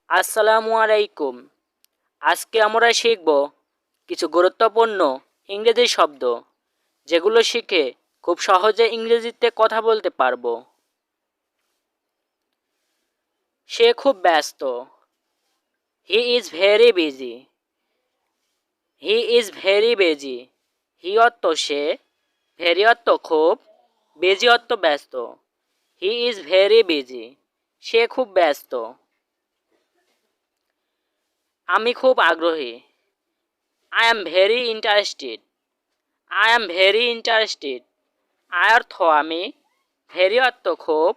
আসসালামু আলাইকুম। আজকে আমরা শিখব কিছু গুরুত্বপূর্ণ ইংরেজি শব্দ, যেগুলো শিখে খুব সহজে ইংরেজিতে কথা বলতে পারবো। সে খুব ব্যস্ত। He is very busy. He is very busy. He অর্থ সে, ভেরি অর্থ খুব, বিজি অর্থ ব্যস্ত। He is very busy. সে খুব ব্যস্ত। আমি খুব আগ্রহী। I am very interested. I am very interested. I অর্থ আমি, ভেরি অর্থ খুব,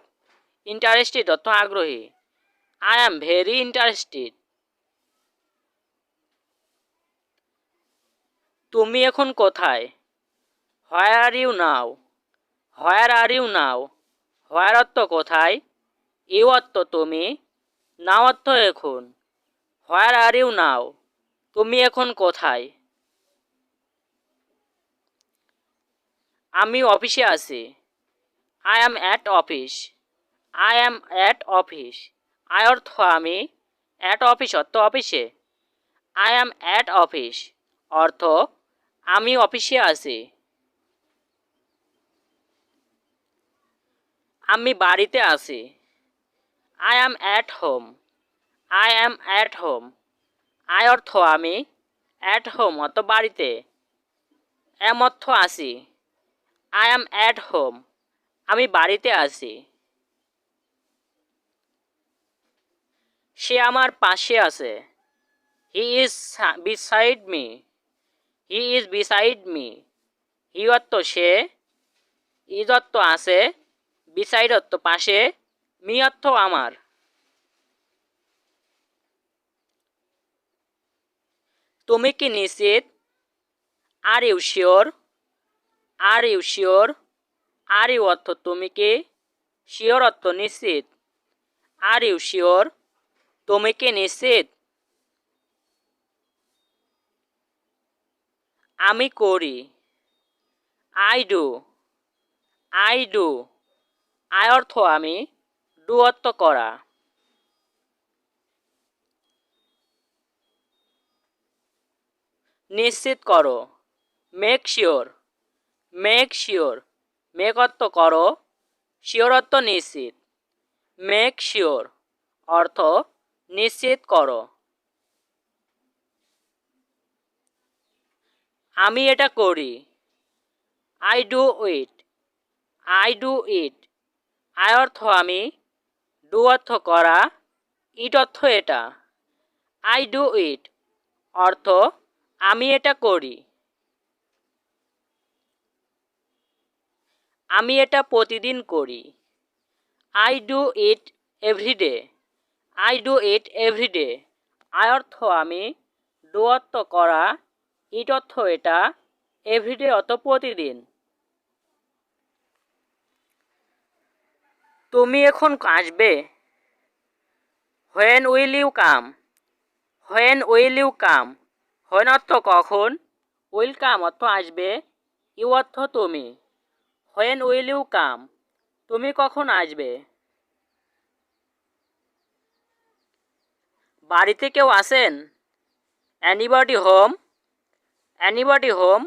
ইন্টারেস্টেড অর্থ আগ্রহী। I am very interested. তুমি এখন কোথায়? হোয়ার are you now? Where are you নাও? হোয়ার অর্থ কোথায়, ইউ অর্থ তুমি, নাও অর্থ এখন। হোয়ার আর ইউ নাও? তুমি এখন কোথায়? আমি অফিসে আছি। I am at office. I am at office. I অর্থ আমি, অ্যাট অফিস অর্থ অফিসে। আই অ্যাম অ্যাট অফিস অর্থ আমি অফিসে আছি। আমি বাড়িতে আছি। I am at home. I am at home. I অর্থ আমি, অ্যাট হোম অর্থ বাড়িতে, অ্যাম অর্থ আছি। আই অ্যাম অ্যাট হোম, আমি বাড়িতে আছি। সে আমার পাশে আছে। He is beside me. He is beside me. He অর্থ সে, ইজ অর্থ আছে, বিসাইড অর্থ পাশে, মি অর্থ আমার। তুমি কি নিশ্চিত? Are you sure? Are you sure? Are you অর্থ তুমি কি, শিওর অর্থ নিশ্চিত। Are you sure? তুমি কি নিশ্চিত? আমি করি। I do. I do. I অর্থ আমি, ডু অর্থ করা। নিশ্চিত করো। Make sure. Make sure. Make অর্থ করো, শিওর অর্থ নিশ্চিত। মেক শিওর অর্থ নিশ্চিত করো। আমি এটা করি। I do it. I do it. I অর্থ আমি, ডু অর্থ করা, ইট অর্থ এটা। আই ডু ইট অর্থ আমি এটা করি। আমি এটা প্রতিদিন করি। I do it every day. I do it every day. I অর্থ আমি, ডু অর্থ করা, ইট অর্থ এটা, এভরিডে অর্থ প্রতিদিন। তুমি এখন আসবে? When will you come? When will you come? When অর্থ কখন, উইল কাম অর্থ আসবে, ইউ অর্থ তুমি। When will you come? তুমি কখন আসবে? বাড়িতে কেউ আছেন? Anybody home? Anybody home?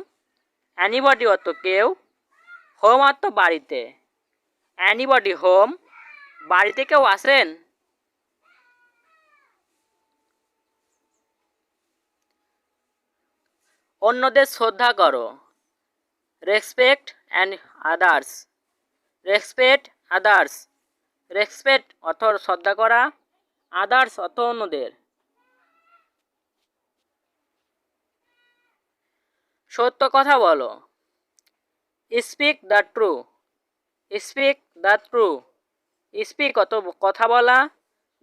Anybody অর্থ কেউ, হোম অর্থ বাড়িতে। Anybody home? বাড়িতে কেউ আছেন? অন্যদের শ্রদ্ধা করো। Respect and others. Respect others. Respect অর্থ শ্রদ্ধা করা, আদার্স অর্থ অন্যদের। সত্য কথা বলো। Speak the true. Speak the true. Speak অত কথা বলা,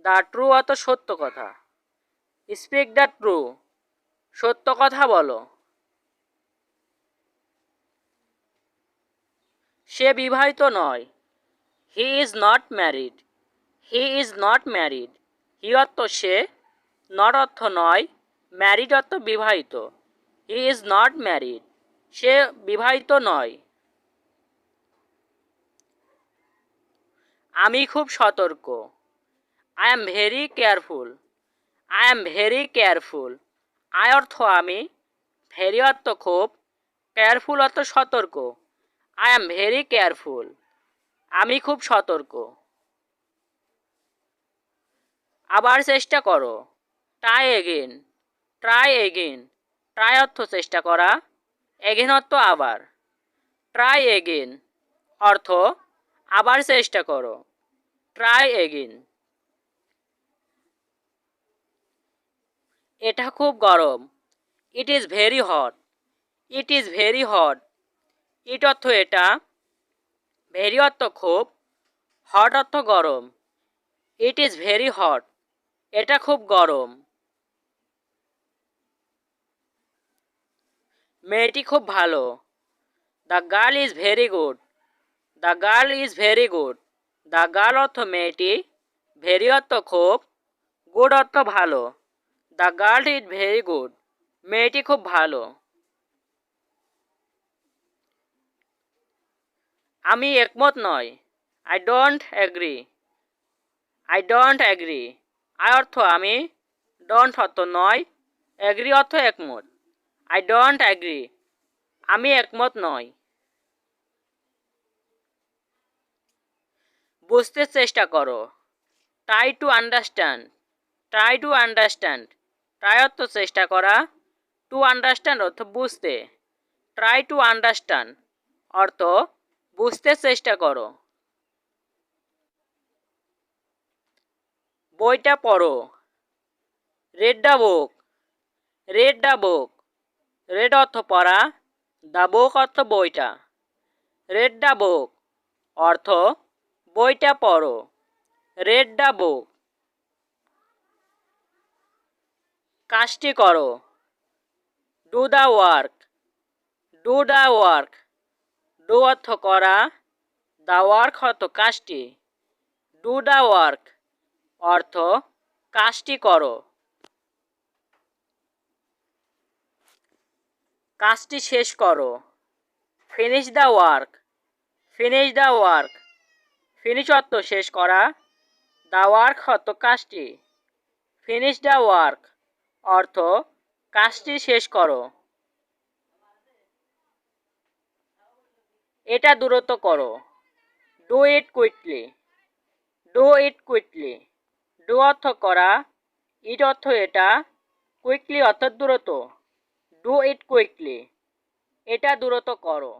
দ্য ট্রু অত সত্য কথা। স্পিক দ্য ট্রু, সত্য কথা বলো। সে বিবাহিত নয়। He is not married. He is not married. He অর্থ সে, নট অর্থ নয়, ম্যারিড অর্থ বিবাহিত। হি ইজ নট ম্যারিড, সে বিবাহিত নয়। আমি খুব সতর্ক। I am very careful. I am very careful. I অর্থ আমি, ভেরি অর্থ খুব, কেয়ারফুল অর্থ সতর্ক। I am very careful. আমি খুব সতর্ক। আবার চেষ্টা করো। Try again. Try again. Try অর্থ চেষ্টা করা, এগেন অর্থ আবার। ট্রাই এগেন অর্থ আবার চেষ্টা করো। Try again. এটা খুব গরম। It is very hot. It is very hot. It অর্থ এটা, ভেরি অর্থ খুব, হট অর্থ গরম। It is very hot. এটা খুব গরম। মেয়েটি খুব ভালো। The girl is very good. The girl is very good. The girl অর্থ মেয়েটি, ভেরি অর্থ খুব, গুড অর্থ ভালো। The girl is very good. মেয়েটি খুব ভালো। আমি একমত নই। I don't agri. I don't agri. I অর্থ আমি, ডোন্ট অর্থ নয়, এগ্রি অর্থ একমত। I don't agri. আমি একমত নই। বুঝতে চেষ্টা করো। Try to understand. Try to understand. Try অর্থ চেষ্টা করা, টু আন্ডারস্ট্যান্ড অর্থ বুঝতে। ট্রাই টু আন্ডারস্ট্যান্ড অর্থ বুঝতে চেষ্টা করো। বইটা পড়ো। Red the book. Red the book. Red অর্থ পড়া, দ্য বুক অর্থ বইটা। রেড দ্য বুক অর্থ বইটা পড়ো। Red the book. কাজটি করো। Do the work. Do the work. Do অর্থ করা, দ্য ওয়ার্ক অর্থ কাজটি। ডু দ্য ওয়ার্ক অর্থ কাজটি করো। কাজটি শেষ করো। Finish the work. Finish the work. Finish অর্থ শেষ করা, দ্য ওয়ার্ক অর্থ কাজটি। ফিনিশ দ্য ওয়ার্ক অর্থ কাজটি শেষ করো। এটা দ্রুত করো। Do it quickly. Do it quickly. Do অর্থ করা, ইট অর্থ এটা, কুইকলি অর্থ দ্রুত। Do it quickly. এটা দ্রুত করো।